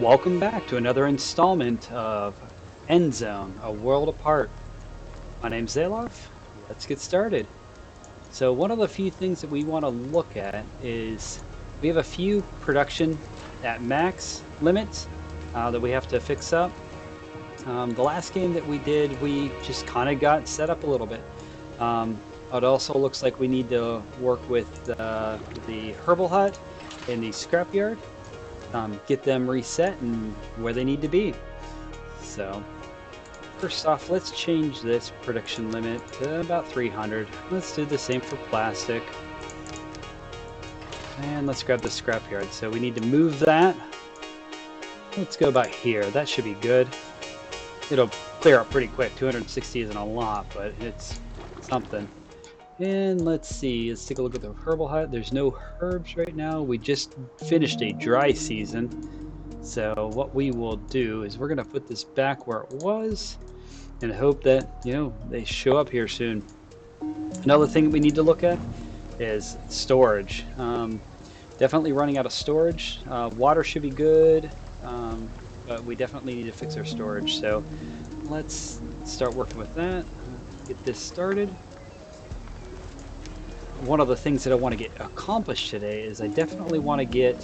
Welcome back to another installment of EndZone, A World Apart. My name's Zaloff. Let's get started. So one of the few things that we want to look at is we have a few production at max limits that we have to fix up. The last game that we did, we just kind of got set up a little bit. It also looks like we need to work with the herbal hut and the scrapyard. Get them reset and where they need to be. So first off, let's change this production limit to about 300. Let's do the same for plastic. And let's grab the scrapyard. So we need to move that. Let's go about here. That should be good. It'll clear up pretty quick. 260 isn't a lot, but it's something. And let's see, let's take a look at the herbal hut. There's no herbs right now. We just finished a dry season. So what we will do is we're gonna put this back where it was and hope that, they show up here soon. Another thing we need to look at is storage. Definitely running out of storage. Water should be good, but we definitely need to fix our storage. So let's start working with that. Get this started. One of the things that I want to get accomplished today is I definitely want to get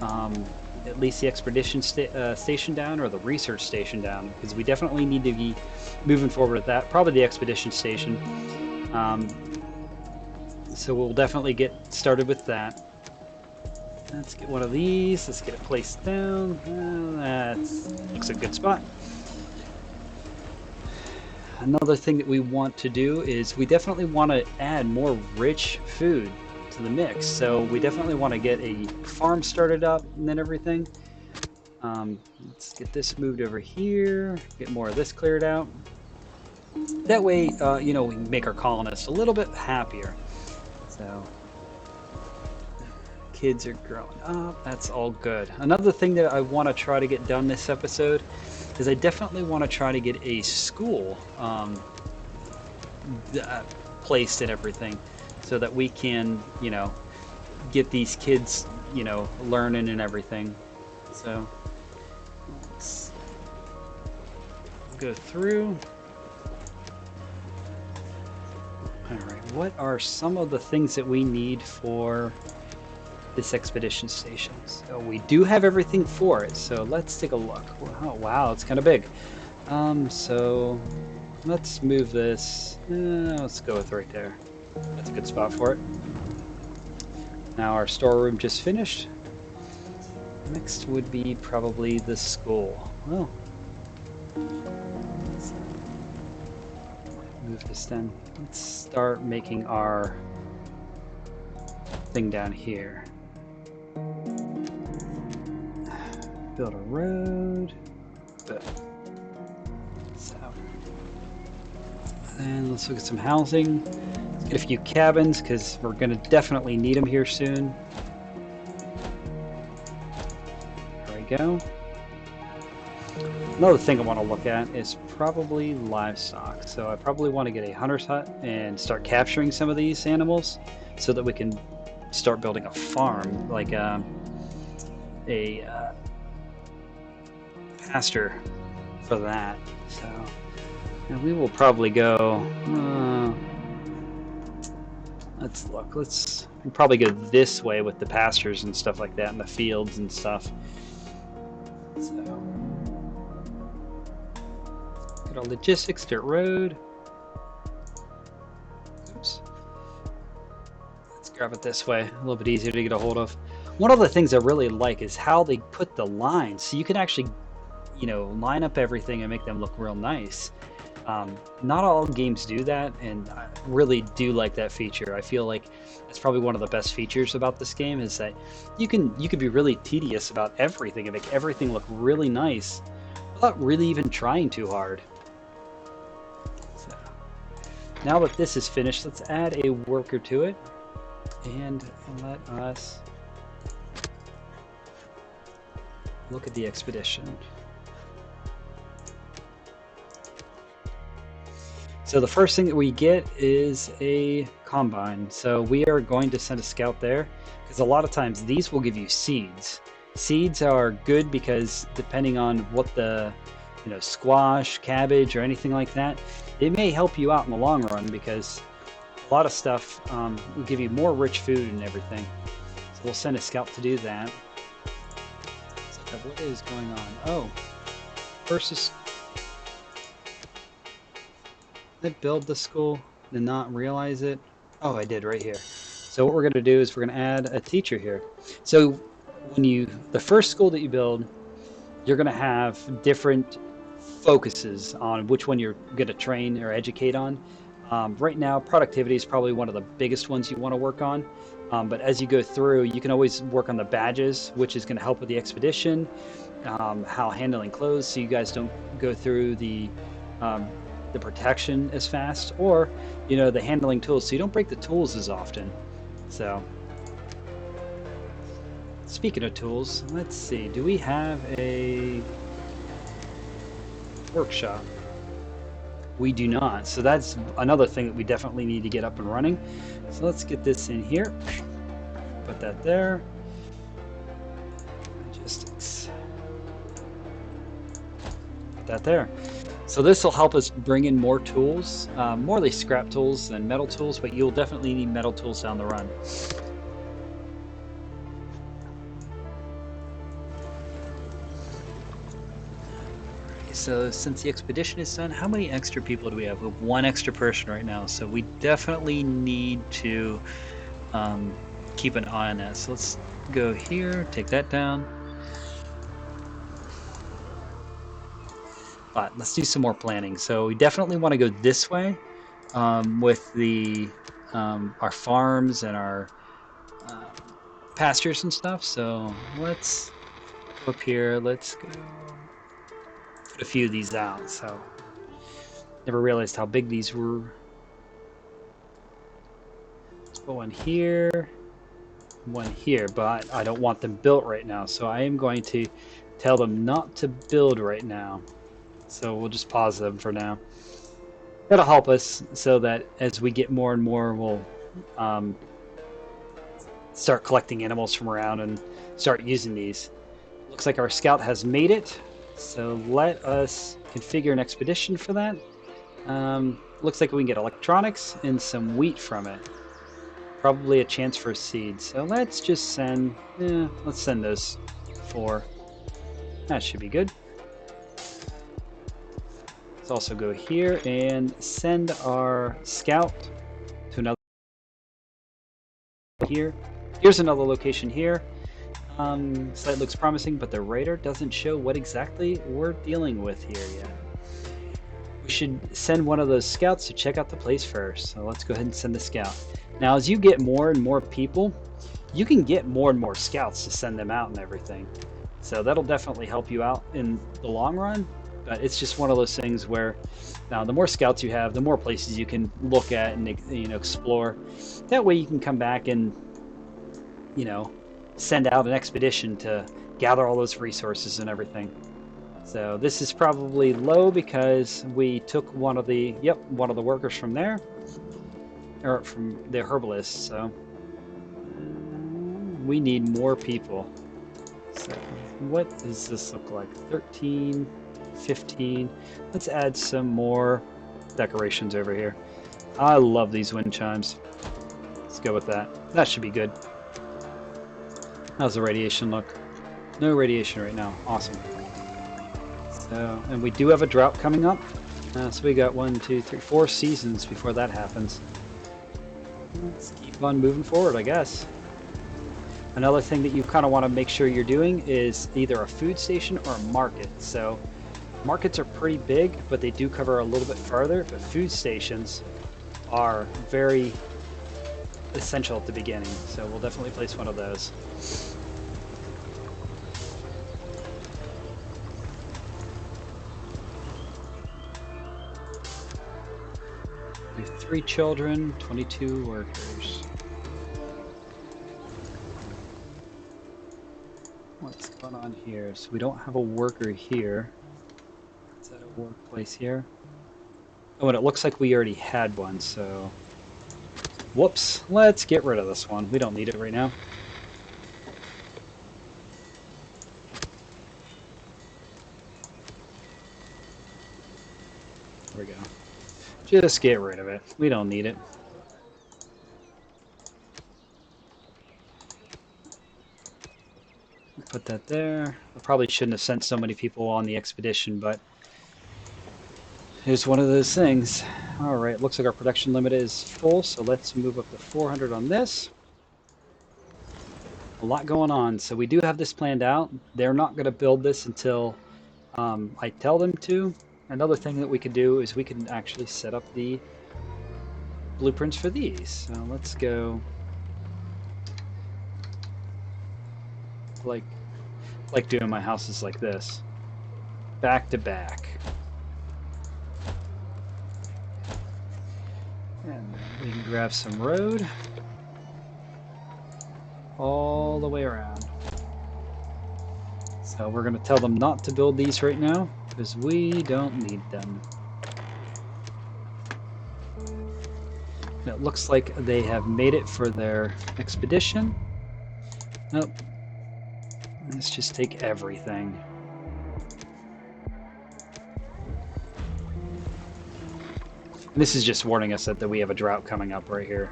at least the expedition station down, or the research station down, because we definitely need to be moving forward with that. Probably the expedition station. So we'll definitely get started with that. Let's get one of these. Let's get it placed down. That looks a good spot. Another thing that we want to do is we definitely want to add more rich food to the mix. So we definitely want to get a farm started up and then everything. Let's get this moved over here, get more of this cleared out. That way, we can make our colonists a little bit happier. So kids are growing up. That's all good. Another thing that I want to try to get done this episode is I definitely want to try to get a school placed and everything, so that we can, get these kids, learning and everything. So let's go through. All right, what are some of the things that we need for this expedition station? So we do have everything for it, so let's take a look. Wow, it's kind of big. So let's move this. Let's go with right there. That's a good spot for it. Now our storeroom just finished. Next would be probably the school. Well, let's move this down. Let's start making our thing down here. Build a road. Good. So, and let's look at some housing. Let's get a few cabins, because we're going to definitely need them here soon. There we go. Another thing I want to look at is probably livestock. So I probably want to get a hunter's hut and start capturing some of these animals, so that we can start building a farm, like a pasture for that. So, and we will probably go. Let's look. We'll probably go this way with the pastures and stuff like that, and the fields and stuff. So, get our logistics, dirt road. Oops. Let's grab it this way. A little bit easier to get a hold of. One of the things I really like is how they put the lines, so you can actually, line up everything and make them look real nice. Not all games do that, and I really do like that feature. I feel like it's probably one of the best features about this game, is that you can be really tedious about everything and make everything look really nice without really even trying too hard. So, now that this is finished, let's add a worker to it, and let us look at the expedition. So the first thing that we get is a combine. So we are going to send a scout there, because a lot of times these will give you seeds. Seeds are good because depending on what the, squash, cabbage, or anything like that, it may help you out in the long run because a lot of stuff will give you more rich food and everything. So we'll send a scout to do that. So what is going on? Oh, versus. Did I build the school? Did not realize it? Oh, I did right here. So what we're going to do is we're going to add a teacher here. So when the first school that you build, you're going to have different focuses on which one you're going to train or educate on. Right now, productivity is probably one of the biggest ones you want to work on. But as you go through, you can always work on the badges, which is going to help with the expedition, how handling clothes so you guys don't go through the protection as fast, or the handling tools so you don't break the tools as often. So speaking of tools, let's see, do we have a workshop? We do not, so that's another thing that we definitely need to get up and running. So let's get this in here, put that there. Logistics, put that there. So this will help us bring in more tools, more like scrap tools than metal tools, but you'll definitely need metal tools down the run. So since the expedition is done, how many extra people do we have? We have one extra person right now, so we definitely need to keep an eye on that. So let's go here, take that down. But let's do some more planning. So we definitely want to go this way with the our farms and our pastures and stuff. So let's go up here. Let's go put a few of these out. So never realized how big these were. Let's put one here, one here, but I don't want them built right now. So I am going to tell them not to build right now. So we'll just pause them for now. That'll help us so that as we get more and more, we'll start collecting animals from around and start using these. Looks like our scout has made it, so let us configure an expedition for that. Looks like we can get electronics and some wheat from it. Probably a chance for a seed. So let's just send, let's send those 4. That should be good. Let's also go here and send our scout to another here. Here's another location here. Site looks promising, but the radar doesn't show what exactly we're dealing with here yet. We should send one of those scouts to check out the place first. So let's go ahead and send the scout. Now, as you get more and more people, you can get more and more scouts to send them out and everything. So that'll definitely help you out in the long run. But it's just one of those things where now the more scouts you have, the more places you can look at and explore. That way you can come back and send out an expedition to gather all those resources and everything. So this is probably low because we took one of the workers from there, or from the herbalist. So we need more people. So what does this look like? 13. 15. Let's add some more decorations over here. I love these wind chimes. Let's go with that. That should be good. How's the radiation look? No radiation right now. Awesome. So, and we do have a drought coming up. So we got 1, 2, 3, 4 seasons before that happens. Let's keep on moving forward, I guess. Another thing that you kind of want to make sure you're doing is either a food station or a market. So markets are pretty big, but they do cover a little bit farther, but food stations are very essential at the beginning, so we'll definitely place one of those. We have 3 children, 22 workers. What's going on here? So we don't have a worker here. Is that a workplace here? Oh, and it looks like we already had one, so... Whoops. Let's get rid of this one. We don't need it right now. There we go. Just get rid of it. We don't need it. Put that there. I probably shouldn't have sent so many people on the expedition, but it's one of those things. All right, looks like our production limit is full, so let's move up to 400 on this. A lot going on, so we do have this planned out. They're not going to build this until I tell them to. Another thing that we could do is we can actually set up the blueprints for these. So let's go like doing my houses like this, back to back. And we can grab some road all the way around. So we're going to tell them not to build these right now because we don't need them. And it looks like they have made it for their expedition. Nope. Let's just take everything. And this is just warning us that we have a drought coming up right here.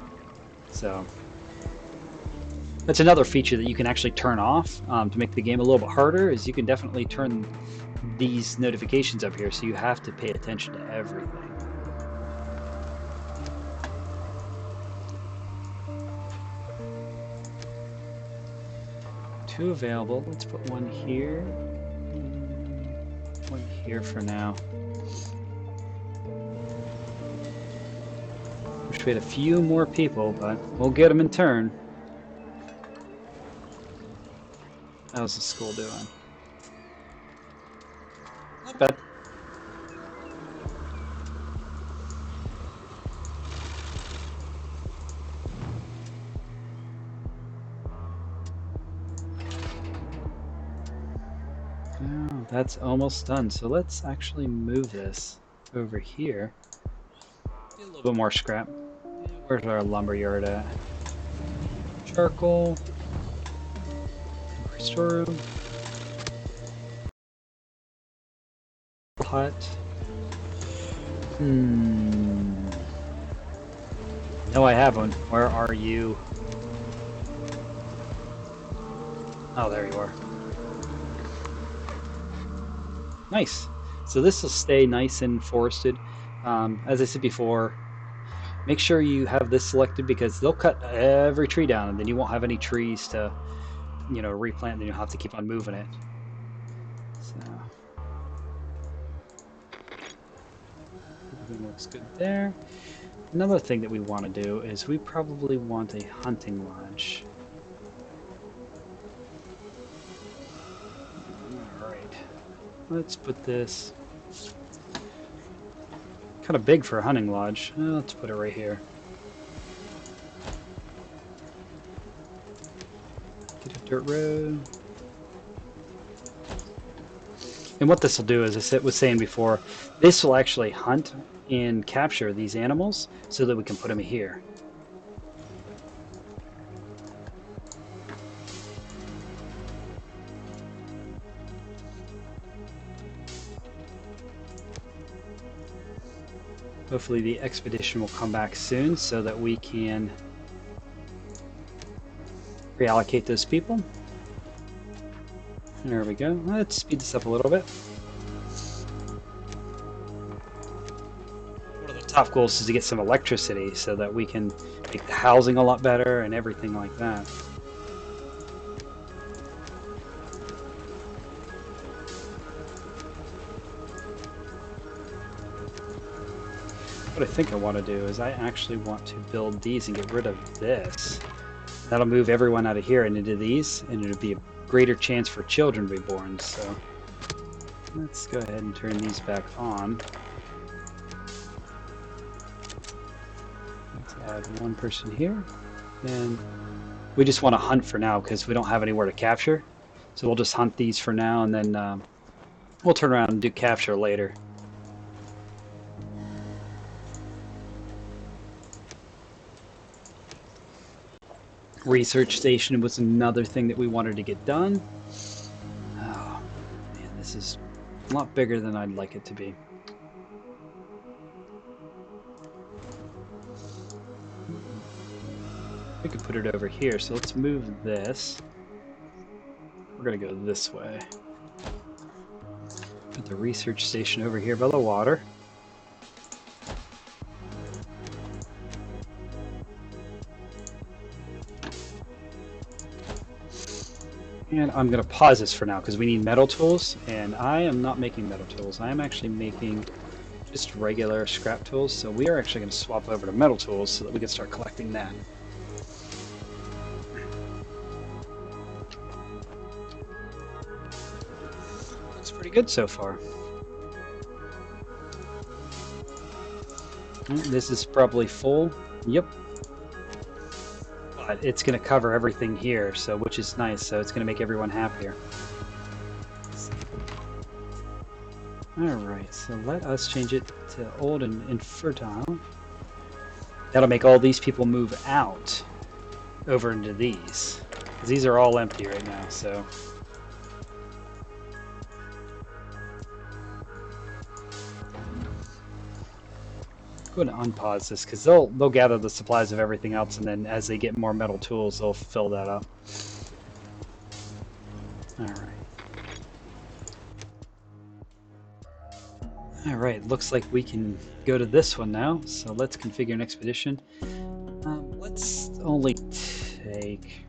So that's another feature that you can actually turn off to make the game a little bit harder, is you can definitely turn these notifications up here, so you have to pay attention to everything. Two available. Let's put one here. One here for now. Wish we had a few more people, but we'll get them in turn. How's the school doing? Not bad. Oh, that's almost done. So let's actually move this over here. A little bit more scrap. Where's our lumber yard at? Charcoal. Storeroom. Hut. No, I have one. Where are you? Oh, there you are. Nice. So this will stay nice and forested. As I said before, make sure you have this selected because they'll cut every tree down and then you won't have any trees to, you know, replant, and you'll have to keep on moving it. So everything looks good there. Another thing that we want to do is we probably want a hunting lodge. Alright, let's put this kind of big for a hunting lodge. Let's put it right here. Get a dirt road. And what this will do, as I was saying before, this will actually hunt and capture these animals so that we can put them here. Hopefully the expedition will come back soon so that we can reallocate those people. There we go. Let's speed this up a little bit. One of the top goals is to get some electricity so that we can make the housing a lot better and everything like that. What I think I want to do is I actually want to build these and get rid of this. That'll move everyone out of here and into these, and it'll be a greater chance for children to be born. So let's go ahead and turn these back on. Let's add one person here. And we just want to hunt for now because we don't have anywhere to capture. So we'll just hunt these for now, and then we'll turn around and do capture later. Research station was another thing that we wanted to get done. Oh man, this is a lot bigger than I'd like it to be. We could put it over here, so let's move this. We're gonna go this way. Put the research station over here by the water. And I'm going to pause this for now because we need metal tools, and I am not making metal tools. I am actually making just regular scrap tools, so we are actually going to swap over to metal tools so that we can start collecting that. Looks pretty good so far. This is probably full. Yep. But it's going to cover everything here, so which is nice, so it's going to make everyone happier. Alright, so let us change it to old and infertile. That'll make all these people move out over into these. Because these are all empty right now, so. Go ahead and unpause this because they'll gather the supplies of everything else, and then as they get more metal tools, they'll fill that up. Alright. Alright, looks like we can go to this one now, so let's configure an expedition. Let's only take...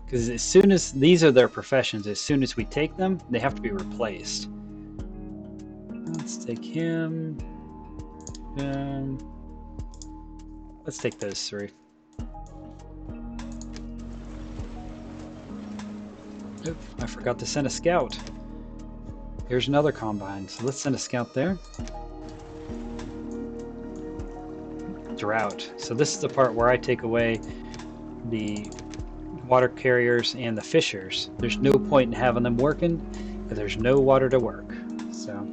Because as soon as these are their professions, as soon as we take them, they have to be replaced. Let's take him. Let's take those three. Oop, I forgot to send a scout. Here's another combine, so let's send a scout there. Drought. So this is the part where I take away the water carriers and the fishers. There's no point in having them working if there's no water to work. So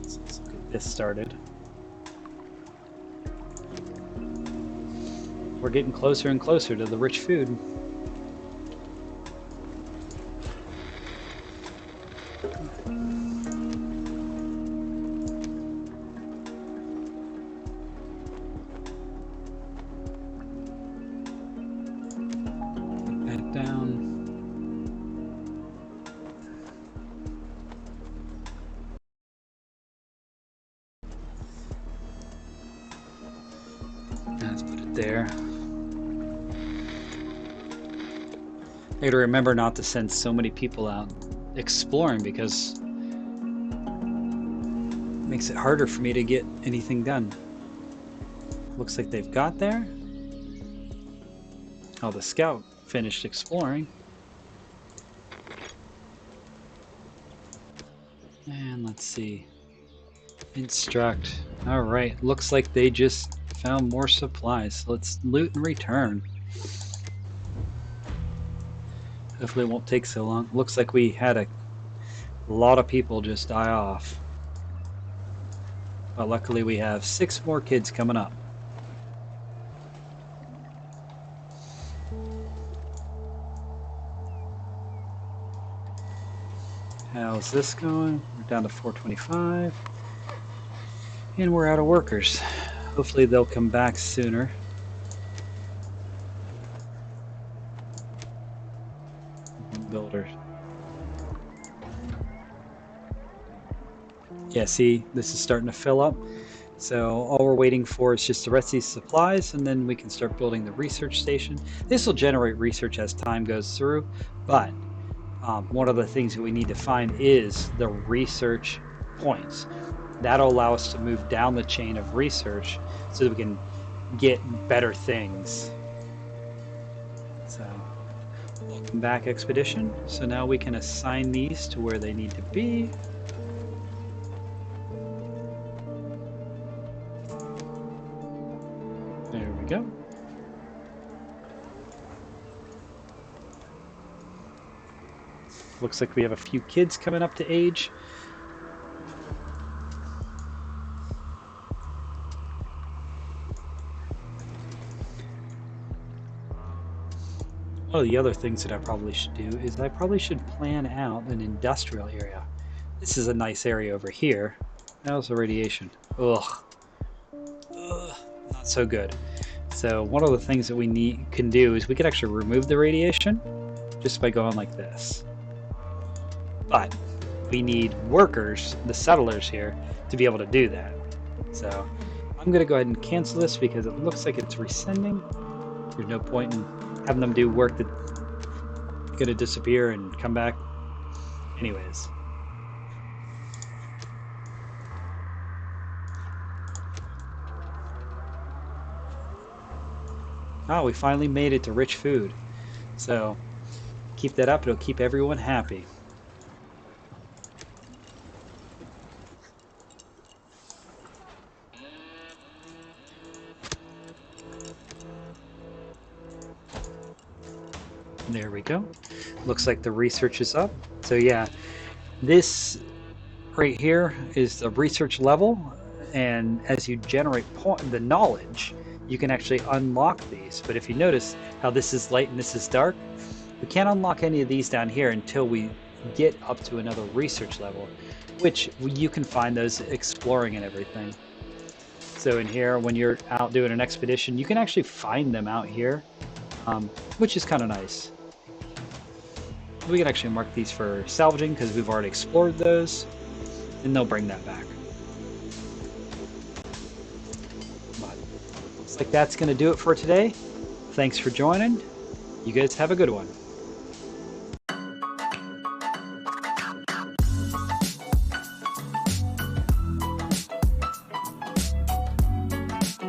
let's get this started. We're getting closer and closer to the rich food. Let's put it there. I gotta remember not to send so many people out exploring because it makes it harder for me to get anything done. Looks like they've got there. Oh, the scout finished exploring. And let's see. Instruct. Alright, looks like they just found more supplies. Let's loot and return. Hopefully it won't take so long. Looks like we had a lot of people just die off. But luckily we have 6 more kids coming up. How's this going? We're down to 425. And we're out of workers. Hopefully they'll come back sooner. Builders. Yeah, see, this is starting to fill up. So all we're waiting for is just the rest of these supplies, and then we can start building the research station. This will generate research as time goes through, but one of the things that we need to find is the research points. That'll allow us to move down the chain of research so that we can get better things. So, welcome back, expedition. So now we can assign these to where they need to be. There we go. Looks like we have a few kids coming up to age. Oh, the other things that I probably should do is I probably should plan out an industrial area. This is a nice area over here. How's the radiation? Ugh. Ugh. Not so good. So one of the things that we can do is we could actually remove the radiation just by going like this. But we need workers, the settlers here, to be able to do that. So I'm going to go ahead and cancel this because it looks like it's resending. There's no point in having them do work that's going to disappear and come back. Anyways. Oh, we finally made it to rich food. So keep that up. It'll keep everyone happy. There we go. Looks like the research is up. So yeah, this right here is the research level, and as you generate the knowledge, you can actually unlock these. But if you notice how this is light and this is dark, we can't unlock any of these down here until we get up to another research level, which you can find those exploring and everything. So in here, when you're out doing an expedition, you can actually find them out here, which is kind of nice. We can actually mark these for salvaging because we've already explored those, and they'll bring that back. But looks like that's going to do it for today. Thanks for joining. You guys have a good one.